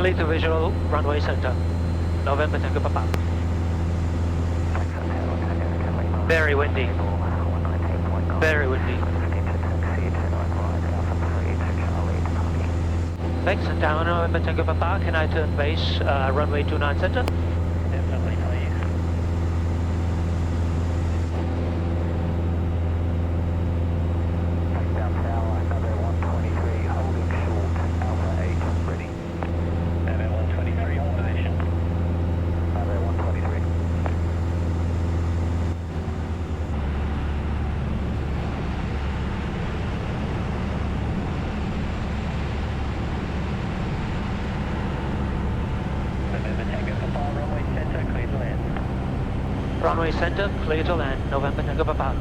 Clear to visual, runway center. November Tango Papa. Very windy. Very windy. Thanks, and down November Tango Papa, can I turn base, runway 29 center? Definitely, please. Bankstown Tower, another 123, holding short, Alpha 8, ready. Another 123 on position. Another 123. November Tango Papa, runway center, clear to land. Runway center, clear to land, November Tango Papa.